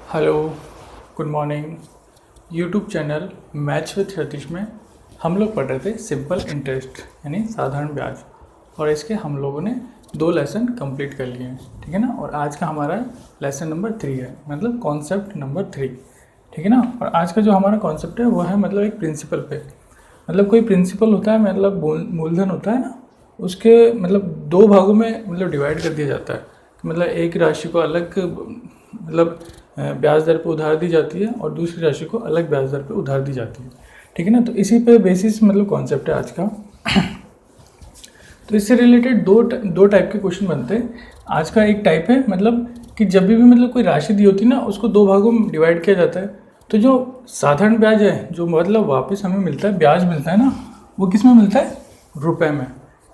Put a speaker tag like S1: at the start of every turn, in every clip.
S1: Hello, good morning. YouTube channel maths with Satish में हम लोग पढ़ रहे थे सिंपल इंटरेस्ट यानी साधारण ब्याज, और इसके हम लोगों ने 2 लेसन कंप्लीट कर लिए हैं, ठीक है ना। और आज का हमारा लेसन नंबर 3 है, मतलब कॉन्सेप्ट नंबर 3, ठीक है ना। और आज का जो हमारा कॉन्सेप्ट है वो है मतलब एक प्रिंसिपल पे, मतलब कोई प्रिंसिपल होता है, मतलब मूलधन होता है ना, उसके मतलब 2 भागों में मतलब डिवाइड कर दिया जाता है। मतलब एक राशि को अलग मतलब ब्याज दर पे उधार दी जाती है और दूसरी राशि को अलग ब्याज दर पे उधार दी जाती है, ठीक है ना। तो इसी पे बेसिस मतलब कॉन्सेप्ट है आज का। तो इससे रिलेटेड दो टाइप के क्वेश्चन बनते हैं। आज का एक टाइप है मतलब कि जब भी मतलब कोई राशि दी होती है ना, उसको 2 भागों में डिवाइड किया जाता है। तो जो साधारण ब्याज है, जो मतलब वापस हमें मिलता है, ब्याज मिलता है ना, वो किस में मिलता है? रुपए में,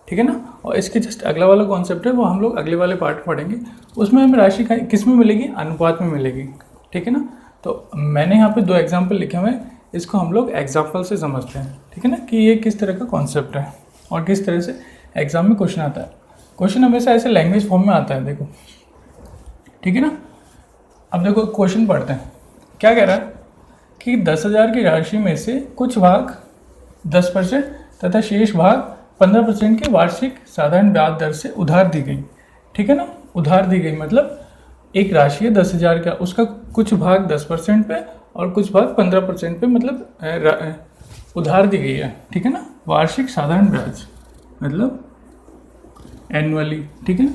S1: ठीक है ना। और इसके जस्ट अगला वाला कॉन्सेप्ट है वो हम लोग अगले वाले पार्ट पढ़ेंगे। उसमें हमें राशि किस में मिलेगी? अनुपात में मिलेगी, ठीक है ना। तो मैंने यहाँ पे 2 एग्जाम्पल लिखे हुए हैं, इसको हम लोग एग्जाम्पल से समझते हैं, ठीक है ना, कि ये किस तरह का कॉन्सेप्ट है और किस तरह से एग्जाम में क्वेश्चन आता है। क्वेश्चन हमेशा ऐसे लैंग्वेज फॉर्म में आता है, देखो, ठीक है ना। अब देखो क्वेश्चन पढ़ते हैं, क्या कह रहा है कि 10,000 की राशि में से कुछ भाग 10% तथा शेष भाग 15% की वार्षिक साधारण ब्याज दर से उधार दी गई, ठीक है ना। उधार दी गई मतलब एक राशि है 10,000 का, उसका कुछ भाग 10% पे और कुछ भाग 15% पे मतलब उधार दी गई है, ठीक है ना। वार्षिक साधारण ब्याज मतलब एनुअली, ठीक है ना।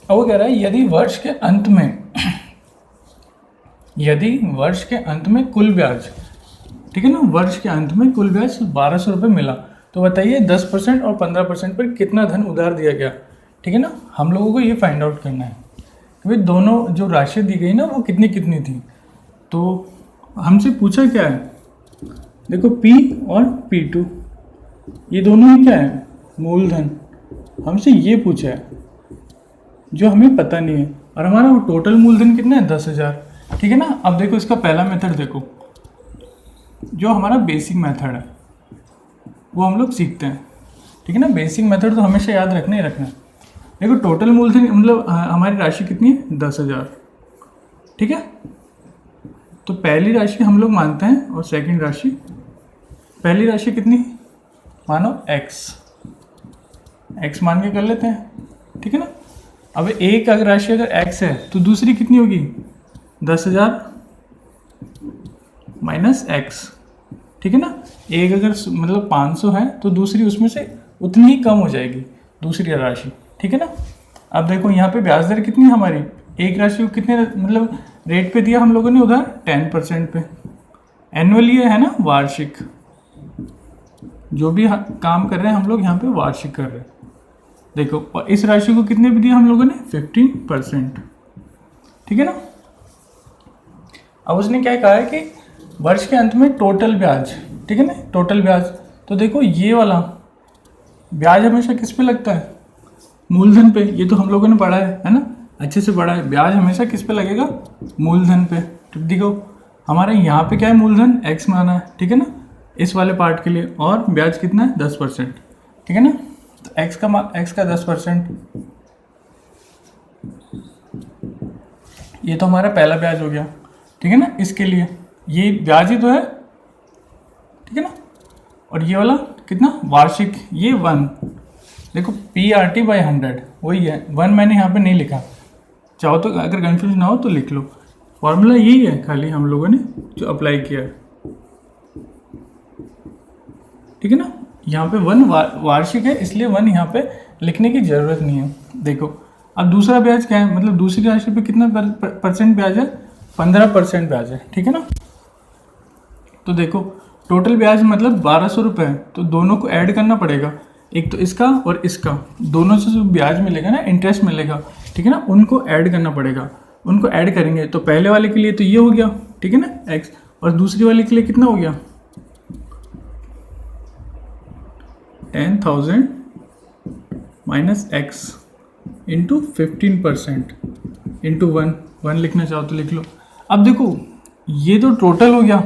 S1: अब वो कह रहा है यदि वर्ष के अंत में कुल ब्याज, ठीक है ना, वर्ष के अंत में कुल ब्याज 1200 रुपये मिला, तो बताइए 10% और 15% पर कितना धन उधार दिया गया, ठीक है ना। हम लोगों को ये फाइंड आउट करना है कि भाई दोनों जो राशि दी गई ना वो कितनी कितनी थी। तो हमसे पूछा क्या है, देखो P और P2 ये दोनों ही क्या है? मूलधन। हमसे ये पूछा है जो हमें पता नहीं है, और हमारा वो टोटल मूलधन कितना है? 10,000, ठीक है ना। अब देखो इसका पहला मेथड देखो, जो हमारा बेसिक मेथड है वो हम लोग सीखते हैं, ठीक है ना। बेसिक मेथड तो हमेशा याद रखना ही रखना है। देखो टोटल मूलधन मतलब हमारी राशि कितनी है? 10,000, ठीक है। तो पहली राशि हम लोग मानते हैं और सेकंड राशि, पहली राशि कितनी मानो? x मान के कर लेते हैं, ठीक है ना। अब एक अगर राशि अगर x है तो दूसरी कितनी होगी? 10,000 माइनस x, ठीक है ना। एक अगर मतलब 500 है तो दूसरी उसमें से उतनी ही कम हो जाएगी दूसरी राशि, ठीक है ना। अब देखो यहाँ पे ब्याज दर कितनी है हमारी? एक राशि को कितने मतलब रेट पे दिया हम लोगों ने उधार? 10% पे। एनुअली है ना, वार्षिक। जो भी काम कर रहे हैं हम लोग यहाँ पे वार्षिक कर रहे हैं, देखो। और इस राशि को कितने पे दिया हम लोगों ने? 15%, ठीक है ना। अब उसने क्या कहा है कि वर्ष के अंत में टोटल ब्याज, ठीक है ना, टोटल ब्याज। तो देखो ये वाला ब्याज हमेशा किस पे लगता है? मूलधन पे। ये तो हम लोगों ने पढ़ा है ना, अच्छे से पढ़ा है। ब्याज हमेशा किस पे लगेगा? मूलधन पे। तो देखो हमारे यहाँ पे क्या है? मूलधन x माना है, ठीक है ना, इस वाले पार्ट के लिए। और ब्याज कितना है? 10%, ठीक है ना। तो x का 10%, ये तो हमारा पहला ब्याज हो गया, ठीक है ना। इसके लिए ये ब्याज ही तो है, ठीक है ना। और ये वाला कितना? वार्षिक, ये 1। देखो PRT/100 वही है, 1 मैंने यहाँ पे नहीं लिखा, चाहो तो अगर कंफ्यूज ना हो तो लिख लो। फॉर्मूला यही है, खाली हम लोगों ने जो अप्लाई किया है, ठीक है ना। यहाँ पे 1 वार्षिक है, इसलिए 1 यहाँ पे लिखने की जरूरत नहीं है। देखो अब दूसरा ब्याज क्या है, मतलब दूसरी राशि पे कितना परसेंट ब्याज है? 15% ब्याज है, ठीक है ना। तो देखो टोटल ब्याज मतलब 1200 रुपये है, तो दोनों को ऐड करना पड़ेगा, एक तो इसका और इसका, दोनों से जो ब्याज मिलेगा ना, इंटरेस्ट मिलेगा, ठीक है ना, उनको ऐड करना पड़ेगा। उनको ऐड करेंगे तो पहले वाले के लिए तो ये हो गया, ठीक है ना, x, और दूसरी वाले के लिए कितना हो गया? 10,000 माइनस x इंटू 15% इंटू 1 लिखना चाहो तो लिख लो। अब देखो ये तो टोटल हो गया,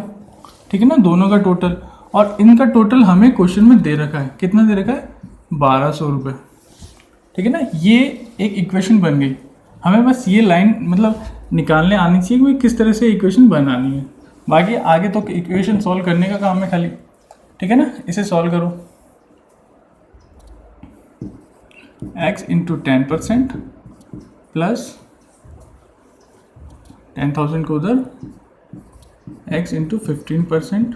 S1: ठीक है ना, दोनों का टोटल। और इनका टोटल हमें क्वेश्चन में दे रखा है, कितना दे रखा है? 1200 रुपये, ठीक है ना। ये एक इक्वेशन बन गई। हमें बस ये लाइन मतलब निकालने आनी चाहिए कि किस तरह से इक्वेशन बनानी है। बाकी आगे तो इक्वेशन सॉल्व करने का काम है खाली, ठीक है ना। इसे सॉल्व करो, x इंटू 10% प्लस 10,000 को उधर x इंटू 15%,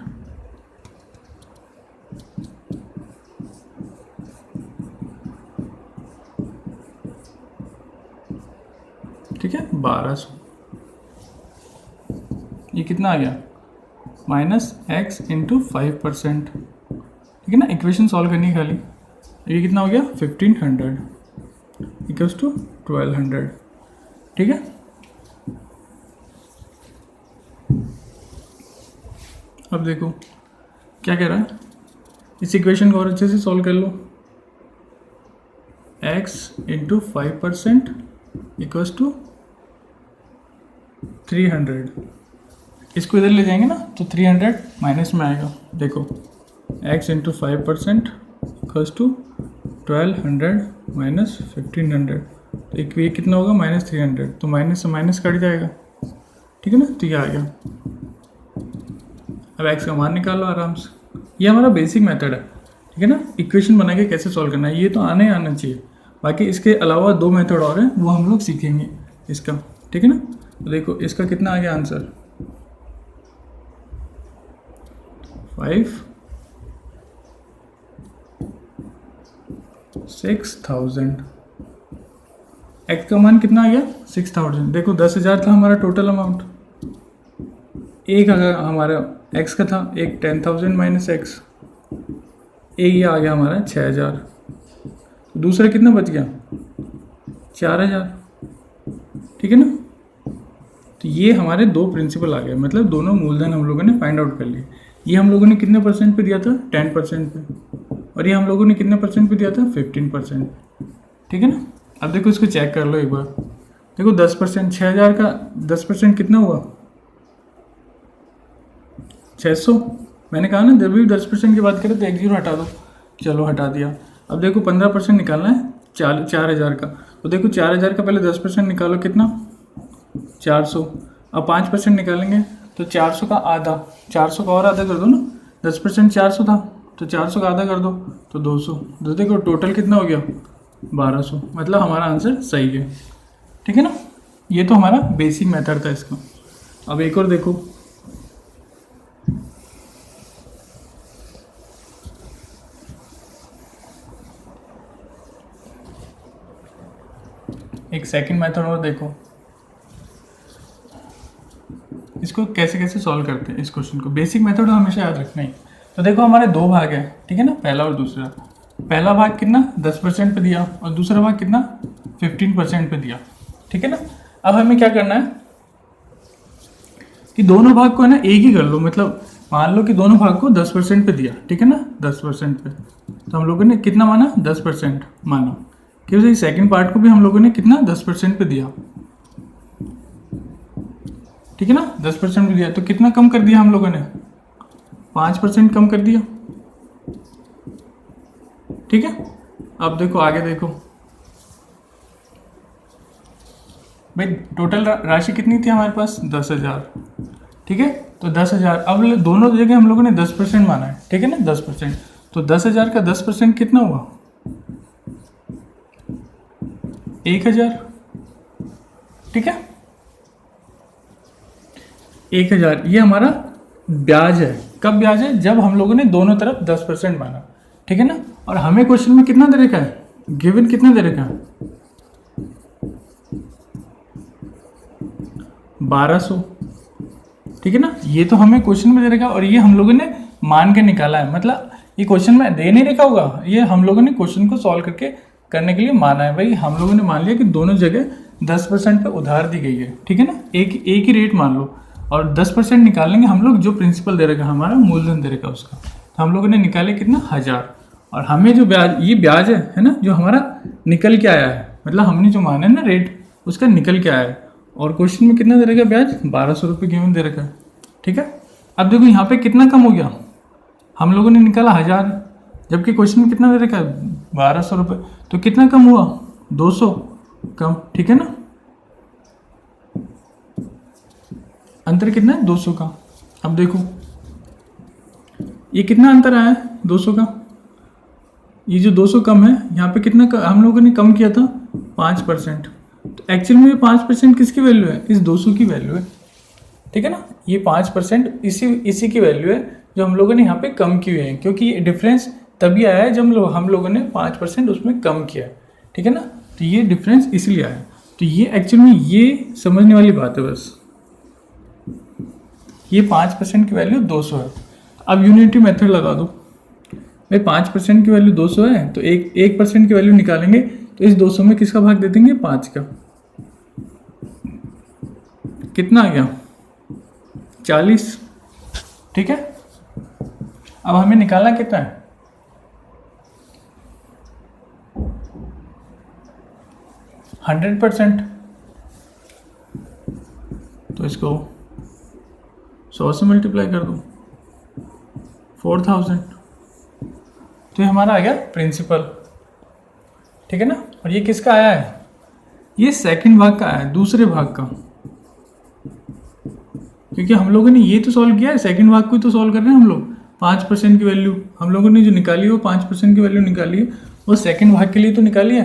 S1: ठीक है, 1200। ये कितना आ गया, माइनस x इंटू 5%, ठीक है ना। इक्वेशन सॉल्व करनी है खाली। ये कितना हो गया, 1500 इक्वल्स टू 1200, ठीक है। अब देखो क्या कह रहा है, इस इक्वेशन को और अच्छे से सॉल्व कर लो। x into 5% equals to 300। इसको इधर ले जाएंगे ना तो 300 माइनस में आएगा। देखो x into 5% equals to 1200 minus 1500, तो ये कितना होगा, माइनस 300। तो माइनस से माइनस कट जाएगा, ठीक है ना। तो ये आ गया। अब x का मान निकालो आराम से। ये हमारा बेसिक मेथड है, ठीक है ना। इक्वेशन बना के कैसे सॉल्व करना है ये तो आना चाहिए। बाकी इसके अलावा 2 मेथड और हैं, वो हम लोग सीखेंगे इसका, ठीक है ना। तो देखो इसका कितना आ गया आंसर, 6,000। x का मान कितना आ गया, 6,000। देखो 10,000 था हमारा टोटल अमाउंट, एक अगर हमारा x का था, एक 10,000 माइनस x, एक ये आ गया हमारा 6,000। दूसरा कितना बच गया, 4,000, ठीक है ना। तो ये हमारे 2 प्रिंसिपल आ गए, मतलब दोनों मूलधन हम लोगों ने फाइंड आउट कर लिए। ये हम लोगों ने कितने परसेंट पे दिया था, 10% पे, और ये हम लोगों ने कितने परसेंट पे दिया था, 15%, ठीक है ना। अब देखो इसको चेक कर लो एक बार। देखो 10%, 6,000 का 10% कितना हुआ, 600। मैंने कहा ना जब भी 10% की बात करें तो 1 0 हटा दो, चलो हटा दिया। अब देखो 15% निकालना है 4,000 का, तो देखो 4,000 का पहले 10% निकालो, कितना, 400। अब 5% निकालेंगे तो 400 का आधा, 400 का और आधा कर दो ना, 10% 400 था तो 400 का आधा कर दो तो 200। तो देखो टोटल कितना हो गया, 1200। मतलब हमारा आंसर सही है, ठीक है ना। ये तो हमारा बेसिक मेथड था इसका। अब एक और देखो, एक सेकंड मेथड और देखो, इसको कैसे कैसे सॉल्व करते हैं इस क्वेश्चन को। बेसिक मेथड तो हमेशा याद रखना ही। तो देखो हमारे 2 भाग हैं, ठीक है ना, पहला और दूसरा। पहला भाग कितना 10% पे दिया और दूसरा भाग कितना 15% पे दिया, ठीक है ना। अब हमें क्या करना है कि दोनों भाग को है ना एक ही कर लो। मतलब मान लो कि दोनों भाग को 10% पे दिया, ठीक है ना, 10% पे। तो हम लोगों ने कितना माना, 10% माना। क्योंकि सेकंड पार्ट को भी हम लोगों ने कितना 10% पे दिया, ठीक है ना, 10% पे दिया। तो कितना कम कर दिया हम लोगों ने, 5% कम कर दिया, ठीक है। अब देखो आगे देखो भाई, टोटल राशि कितनी थी हमारे पास, 10,000, ठीक है। तो 10,000, अब दोनों जगह हम लोगों ने 10% माना है, ठीक है ना, 10%। तो 10,000 का 10% कितना हुआ, 1,000, ठीक है। 1,000 ये हमारा ब्याज है। कब ब्याज है, जब हम लोगों ने दोनों तरफ 10% माना, ठीक है ना। और हमें क्वेश्चन में कितना दे रखा है, गिवन कितना दे रखा है, 1200, ठीक है ना। ये तो हमें क्वेश्चन में दे रखा है और ये हम लोगों ने मान के निकाला है। मतलब ये क्वेश्चन में दे नहीं रखा होगा, ये हम लोगों ने क्वेश्चन को सॉल्व करके करने के लिए माना है। भाई हम लोगों ने मान लिया कि दोनों जगह 10% पे उधार दी गई है, ठीक है ना, एक ही रेट मान लो। और 10% निकाल लेंगे हम लोग, जो प्रिंसिपल दे रखा हमारा, मूलधन दे रखा उसका। तो हम लोगों ने निकाले कितना, 1000। और हमें जो ब्याज, ये ब्याज है ना, जो हमारा निकल के आया है, मतलब हमने जो माना है ना रेट, उसका निकल के आया है। और क्वेश्चन में कितना दे रखा है ब्याज, 1200 रुपये गिवन दे रखा है, ठीक है। अब देखो यहाँ पे कितना कम हो गया, हम लोगों ने निकाला 1000, जबकि क्वेश्चन में कितना दे रखा है, 1200 रुपये। तो कितना कम हुआ, 200 कम, ठीक है ना। अंतर कितना है 200 का। अब देखो ये कितना अंतर आया है 200 का, ये जो 200 कम है यहाँ पे कितना हम लोगों ने कम किया था 5%। तो एक्चुअल में 5% किसकी वैल्यू है, इस 200 की वैल्यू है, ठीक है ना। ये 5% इसी की वैल्यू है जो हम लोगों ने यहाँ पे कम की हुई है, क्योंकि ये डिफरेंस तभी आया है जब हम लोगों ने 5% उसमें कम किया, ठीक है ना। तो ये डिफरेंस इसलिए आया। तो ये एक्चुअल में ये समझने वाली बात है बस। ये 5% की वैल्यू 200 है। अब यूनिटी मेथड लगा दो भाई, 5% की वैल्यू 200 है तो 1% की वैल्यू निकालेंगे, तो इस 200 में किसका भाग दे देंगे 5 का। कितना आ गया 40, ठीक है। अब हमें निकालना कितना है 100%। तो इसको 100 से मल्टीप्लाई कर दो 4000, तो ये हमारा आ गया प्रिंसिपल, ठीक है ना। और ये किसका आया है, ये सेकंड भाग का आया है, दूसरे भाग का, क्योंकि हम लोगों ने ये तो सॉल्व किया है, सेकंड भाग को ही तो सॉल्व कर रहे हैं हम लोग। 5% की वैल्यू हम लोगों ने जो निकाली है वो 5% की वैल्यू निकाली है, वो सेकंड भाग के लिए तो निकाली है।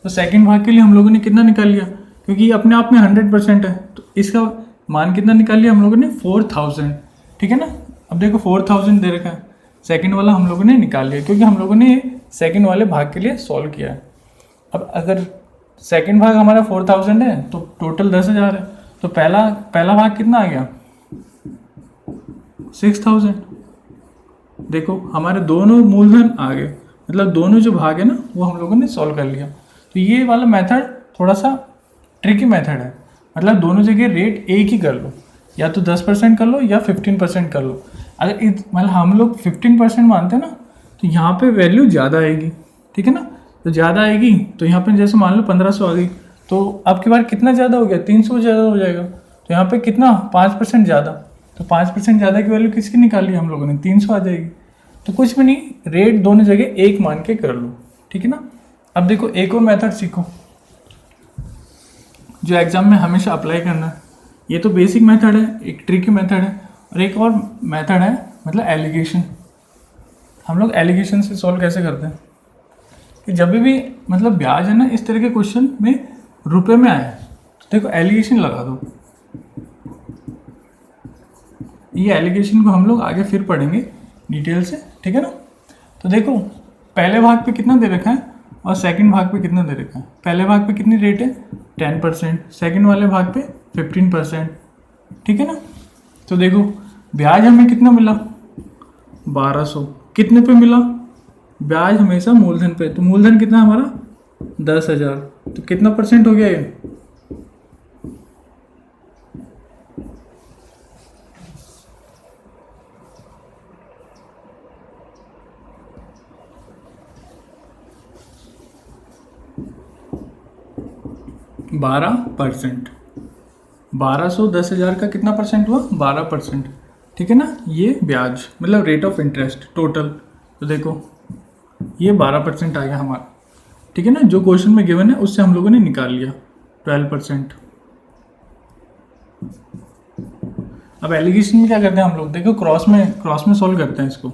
S1: तो सेकंड भाग के लिए हम लोगों ने कितना निकाल लिया, क्योंकि अपने आप में 100% है, तो इसका मान कितना निकाल लिया हम लोगों ने 4000, ठीक है ना। अब देखो 4000 दे रखा है, सेकंड वाला हम लोगों ने निकाल लिया, क्योंकि हम लोगों ने सेकंड वाले भाग के लिए सॉल्व किया है। अब अगर सेकंड भाग हमारा 4000 है तो टोटल 10,000 है, तो पहला भाग कितना आ गया 6000। देखो हमारे दोनों मूलधन आ गए, मतलब दोनों जो भाग है ना वो हम लोगों ने सॉल्व कर लिया। तो ये वाला मेथड थोड़ा सा ट्रिकी मेथड है, मतलब दोनों जगह रेट एक ही कर लो, या तो 10% कर लो या 15% कर लो। अगर मतलब हम लोग 15% मानते हैं ना, तो यहाँ पे वैल्यू ज़्यादा आएगी, ठीक है ना। तो ज़्यादा आएगी तो यहाँ पे जैसे मान लो 1500 आ गई, तो अब की बार कितना ज़्यादा हो गया 300 ज़्यादा हो जाएगा। तो यहाँ पे कितना 5% ज़्यादा, तो 5% ज़्यादा की वैल्यू किसकी निकाली हम लोगों ने 300 आ जाएगी। तो कुछ भी नहीं, रेट दोनों जगह एक मान के कर लो, ठीक है ना। अब देखो एक और मेथड सीखो जो एग्जाम में हमेशा अप्लाई करना है। ये तो बेसिक मेथड है, एक ट्रिकी मेथड है, और एक और मेथड है मतलब एलिगेशन। हम लोग एलिगेशन से सॉल्व कैसे करते हैं कि जब भी मतलब ब्याज है ना इस तरह के क्वेश्चन में रुपए में आए तो देखो एलिगेशन लगा दो। ये एलिगेशन को हम लोग आगे फिर पढ़ेंगे डिटेल से, ठीक है ना। तो देखो पहले भाग पे कितना दे रखा है और सेकंड भाग पे कितना दे रखा है। पहले भाग पे कितनी रेट है 10%, सेकंड वाले भाग पे 15%, ठीक है ना। तो देखो ब्याज हमें कितना मिला 1200, कितने पे मिला ब्याज हमेशा मूलधन पे, तो मूलधन कितना हमारा 10,000, तो कितना परसेंट हो गया ये 12%। 1200 10,000 का कितना परसेंट हुआ 12%, ठीक है ना। ये ब्याज मतलब रेट ऑफ इंटरेस्ट टोटल, तो देखो ये 12% आ गया हमारा, ठीक है ना। जो क्वेश्चन में गिवन है उससे हम लोगों ने निकाल लिया 12%। अब एलिगेशन में क्या करते हैं हम लोग, देखो क्रॉस में सॉल्व करते हैं इसको।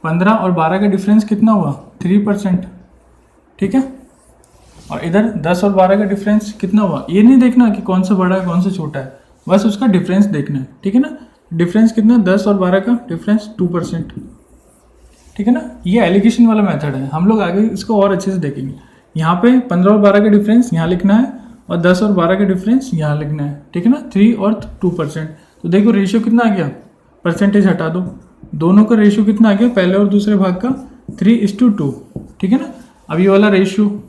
S1: 15 और 12 का डिफरेंस कितना हुआ 3%, ठीक है। और इधर 10 और 12 का डिफरेंस कितना हुआ, ये नहीं देखना कि कौन सा बड़ा है कौन सा छोटा है, बस उसका डिफरेंस देखना है, ठीक है ना। डिफरेंस कितना 10 और 12 का डिफरेंस 2%, ठीक है ना। ये एलिगेशन वाला मेथड है, हम लोग आगे इसको और अच्छे से देखेंगे। यहाँ पे 15 और 12 का डिफरेंस यहाँ लिखना है और 10 और 12 का डिफरेंस यहाँ लिखना है, ठीक है ना। 3 और 2%, तो देखो रेशियो कितना आ गया, परसेंटेज हटा दो, दोनों का रेशियो कितना आ गया पहले और दूसरे भाग का 3:2, ठीक है ना। अब ये वाला रेशियो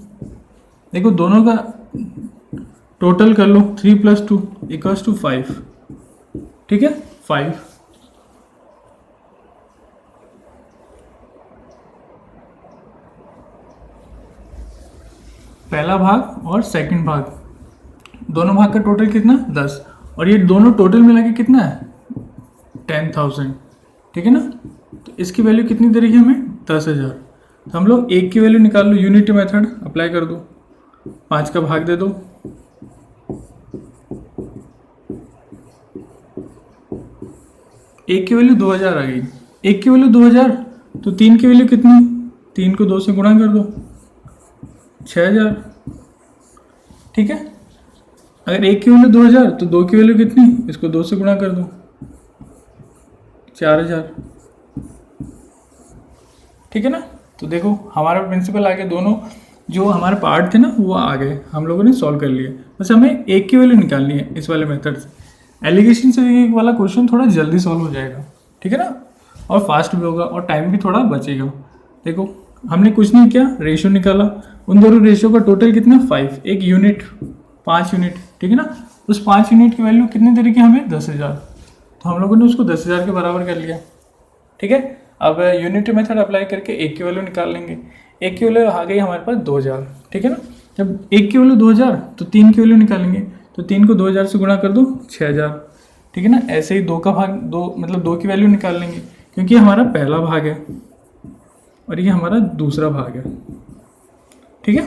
S1: देखो दोनों का टोटल कर लो 3 + 2 = 5, ठीक है 5। पहला भाग और सेकंड भाग, दोनों भाग का टोटल कितना 10, और ये दोनों टोटल मिला के कितना है 10,000, ठीक है ना। तो इसकी वैल्यू कितनी दे रही है हमें 10,000। तो हम लोग एक की वैल्यू निकाल लो, यूनिटी मेथड अप्लाई कर दो, 5 का भाग दे दो, एक की वैल्यू 2000 आ गई, एक की वैल्यू 2000, तो 3 की वैल्यू कितनी, 3 को 2 से गुणा कर दो, 6000। ठीक है, अगर एक की वैल्यू 2000 तो 2 की वैल्यू कितनी, इसको 2 से गुणा कर दो, 4000। ठीक है ना, तो देखो हमारा प्रिंसिपल आ गया, दोनों जो हमारे पार्ट थे ना वो आ गए, हम लोगों ने सॉल्व कर लिए। बस हमें एक की वैल्यू निकालनी है इस वाले मेथड से। एलिगेशन से एक वाला क्वेश्चन थोड़ा जल्दी सॉल्व हो जाएगा, ठीक है ना, और फास्ट भी होगा और टाइम भी थोड़ा बचेगा। देखो हमने कुछ नहीं किया, रेशियो निकाला, उन दोनों रेशियो का टोटल कितना 5, एक यूनिट 5 यूनिट, ठीक है ना। उस 5 यूनिट की वैल्यू कितनी दे रही हमें 10,000, तो हम लोगों ने उसको 10,000 के बराबर कर लिया। ठीक है, अब यूनिट मेथड अप्लाई करके एक की वैल्यू निकाल लेंगे। एक की वैल्यू आ गई हमारे पास 2000, ठीक है ना। जब एक की वैल्यू 2000 तो 3 की वैल्यू निकालेंगे, तो 3 को 2000 से गुणा कर दो, 6000। ठीक है ना, ऐसे ही 2 का भाग 2 मतलब 2 की वैल्यू निकाल लेंगे, क्योंकि हमारा पहला भाग है और ये हमारा दूसरा भाग है। ठीक है,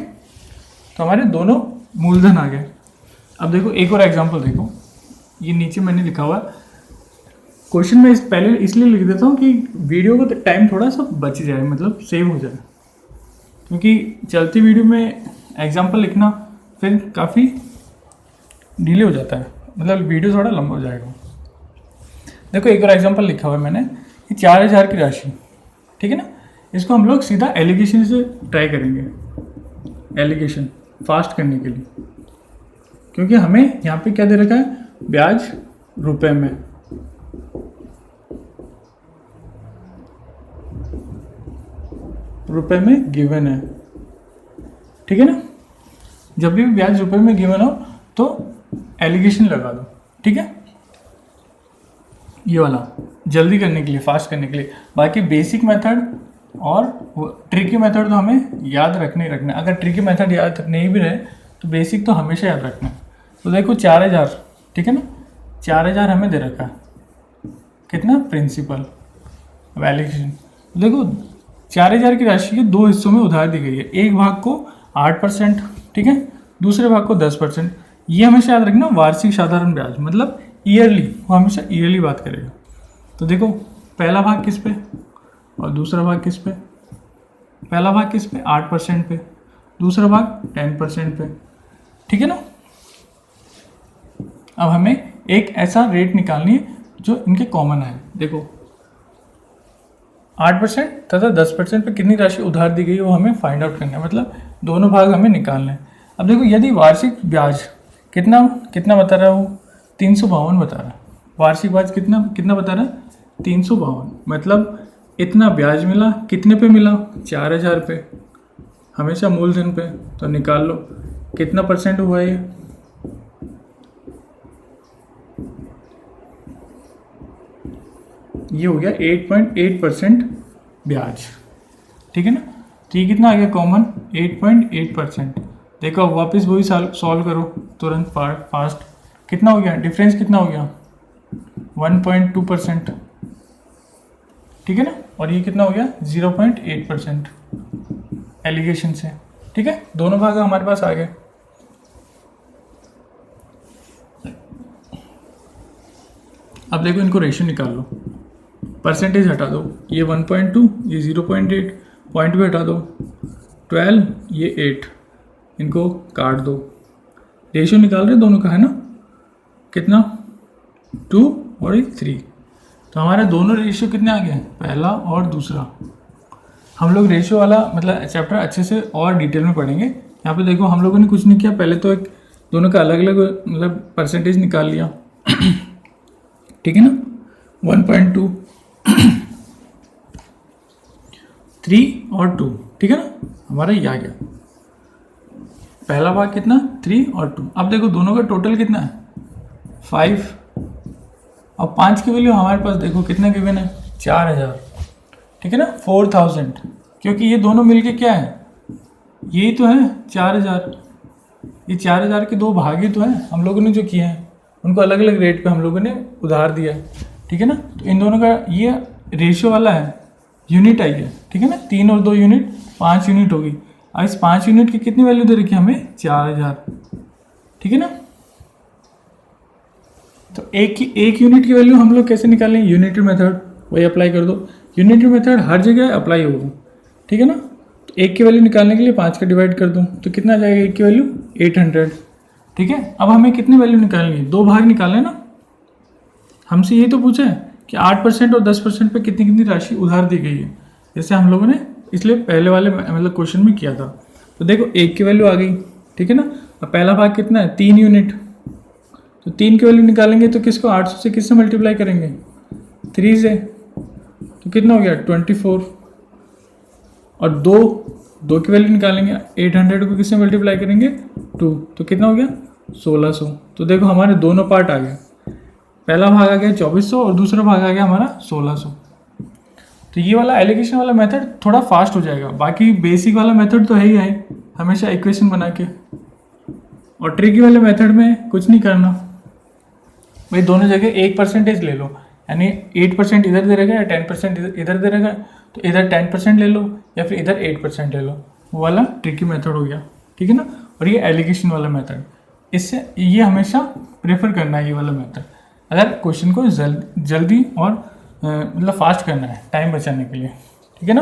S1: तो हमारे दोनों मूलधन आ गए। अब देखो एक और एग्जांपल देखो, ये नीचे मैंने लिखा हुआ क्वेश्चन में, इस पहले इसलिए लिख देता हूँ कि वीडियो को टाइम थोड़ा सा बच जाए, मतलब सेव हो जाए, क्योंकि चलती वीडियो में एग्जांपल लिखना फिर काफ़ी डिले हो जाता है, मतलब वीडियो थोड़ा लंबा हो जाएगा। देखो एक और एग्जांपल लिखा हुआ है मैंने कि 4000 की राशि, ठीक है ना, इसको हम लोग सीधा एलिगेशन से ट्राई करेंगे, एलिगेशन फास्ट करने के लिए, क्योंकि हमें यहाँ पे क्या दे रखा है, ब्याज रुपए में। रुपए में गिवन है, ठीक है ना। जब भी ब्याज रुपए में गिवन हो तो एलिगेशन लगा दो, ठीक है, ये वाला जल्दी करने के लिए, फास्ट करने के लिए। बाकी बेसिक मेथड और ट्रिकी मेथड तो हमें याद रखने ही रखना है। अगर ट्रिकी मेथड याद नहीं भी रहे तो बेसिक तो हमेशा याद रखना है। तो देखो 4000, ठीक है ना, 4000 हमें दे रखा है, कितना प्रिंसिपल। अब एलिगेशन देखो, 4000 की राशि के 2 हिस्सों में उधार दी गई है, एक भाग को 8%, ठीक है, दूसरे भाग को 10%। ये हमेशा याद रखना, वार्षिक साधारण ब्याज मतलब ईयरली, वो हमेशा ईयरली बात करेगा। तो देखो पहला भाग किस पे और दूसरा भाग किस पे, पहला भाग किस पे 8% पे, दूसरा भाग 10% पे, ठीक है ना। अब हमें एक ऐसा रेट निकालनी है जो इनके कॉमन है। देखो 8% तथा 10% पे कितनी राशि उधार दी गई है वो हमें फाइंड आउट करना है, मतलब दोनों भाग हमें निकालना है। अब देखो यदि वार्षिक ब्याज कितना कितना बता रहा है, वो 352 बता रहा है, वार्षिक ब्याज कितना कितना बता रहा है 352, मतलब इतना ब्याज मिला, कितने पे मिला 4000 पे, हमेशा मूलधन पे। तो निकाल लो कितना परसेंट हुआ ये हो गया 8.8% ब्याज, ठीक है ना। तो ये कितना आ गया कॉमन 8.8%। देखो अब वापस वही सॉल्व करो तुरंत फास्ट, कितना हो गया डिफरेंस, कितना हो गया 1.2%, ठीक है ना, और ये कितना हो गया 0.8% एलिगेशन से, ठीक है। दोनों भाग हमारे पास आ गए। अब देखो इनको रेशियो निकाल लो, परसेंटेज हटा दो, ये 1.2, ये 0.8, पॉइंट भी हटा दो, 12, ये 8, इनको काट दो। रेशियो निकाल रहे दोनों का है ना, कितना 2 और 3, तो हमारे दोनों रेशियो कितने आ गए, पहला और दूसरा। हम लोग रेशियो वाला मतलब चैप्टर अच्छे से और डिटेल में पढ़ेंगे। यहाँ पे देखो हम लोगों ने कुछ नहीं किया, पहले तो एक दोनों का अलग अलग मतलब परसेंटेज निकाल लिया ठीक है ना, 1.2 3 और 2, ठीक है ना, हमारा ये आ गया पहला भाग कितना 3 और 2। अब देखो दोनों का टोटल कितना है 5, और 5 की वैल्यू हमारे पास देखो कितना गिवन है 4000, ठीक है ना, 4000, क्योंकि ये दोनों मिलके क्या है, यही तो है 4000, ये 4000 के दो भाग ही तो हैं हम लोगों ने जो किए हैं, उनको अलग अलग रेट पे हम लोगों ने उधार दिया है, ठीक है ना। तो इन दोनों का ये रेशियो वाला है, यूनिट आई है, ठीक है ना, 3 और 2 यूनिट 5 यूनिट होगी। अब इस 5 यूनिट की कितनी वैल्यू दे रखी है हमें 4000, ठीक है ना। तो एक यूनिट की वैल्यू हम लोग कैसे निकालें, यूनिटरी मेथड, वही अप्लाई कर दो। यूनिटरी मेथड हर जगह अप्लाई होगा, ठीक है ना। तो एक की वैल्यू निकालने के लिए 5 का डिवाइड कर दूँ तो कितना आ जाएगा, एक की वैल्यू 800, ठीक है। अब हमें कितनी वैल्यू निकालनी है, 2 भाग निकालना ना। हमसे यही तो पूछा है कि 8% और 10% पे कितनी कितनी राशि उधार दी गई है, जैसे हम लोगों ने इसलिए पहले वाले मतलब क्वेश्चन में किया था। तो देखो एक की वैल्यू आ गई, ठीक है ना। अब पहला भाग कितना है, 3 यूनिट, तो 3 की वैल्यू निकालेंगे तो किसको 800 से किससे मल्टीप्लाई करेंगे, 3 से, तो कितना हो गया 24। और दो की वैल्यू निकालेंगे, 800 को किससे मल्टीप्लाई करेंगे 2, तो कितना हो गया 1600। तो देखो हमारे दोनों पार्ट आ गए, पहला भाग आ गया 2400 और दूसरा भाग आ गया हमारा 1600। तो ये वाला एलिगेशन वाला मेथड थोड़ा फास्ट हो जाएगा, बाकी बेसिक वाला मेथड तो है ही है हमेशा इक्वेशन बना के। और ट्रिकी वाले मेथड में कुछ नहीं करना भाई, दोनों जगह 1% ले लो, यानी 8% इधर दे रहेगा या 10% इधर दे रहेगा, तो इधर 10% ले लो या फिर इधर 8% ले लो, वो वाला ट्रिकी मेथड हो गया, ठीक है ना। और ये एलिगेशन वाला मेथड, इससे ये हमेशा प्रेफर करना है ये वाला मेथड, अगर क्वेश्चन को जल्दी और मतलब फास्ट करना है टाइम बचाने के लिए, ठीक है ना।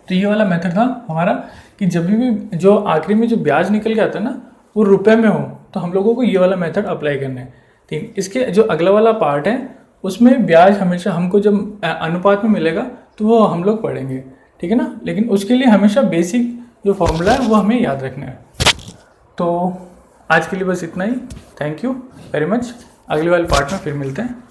S1: तो ये वाला मेथड था हमारा कि जब भी जो आखिरी में जो ब्याज निकल के आता है ना वो रुपए में हो, तो हम लोगों को ये वाला मेथड अप्लाई करना है, ठीक। इसके जो अगला वाला पार्ट है उसमें ब्याज हमेशा हमको जब अनुपात में मिलेगा तो वो हम लोग पढ़ेंगे, ठीक है ना। लेकिन उसके लिए हमेशा बेसिक जो फॉर्मूला है वो हमें याद रखना है। तो आज के लिए बस इतना ही, थैंक यू वेरी मच, अगले वाले पार्ट में फिर मिलते हैं।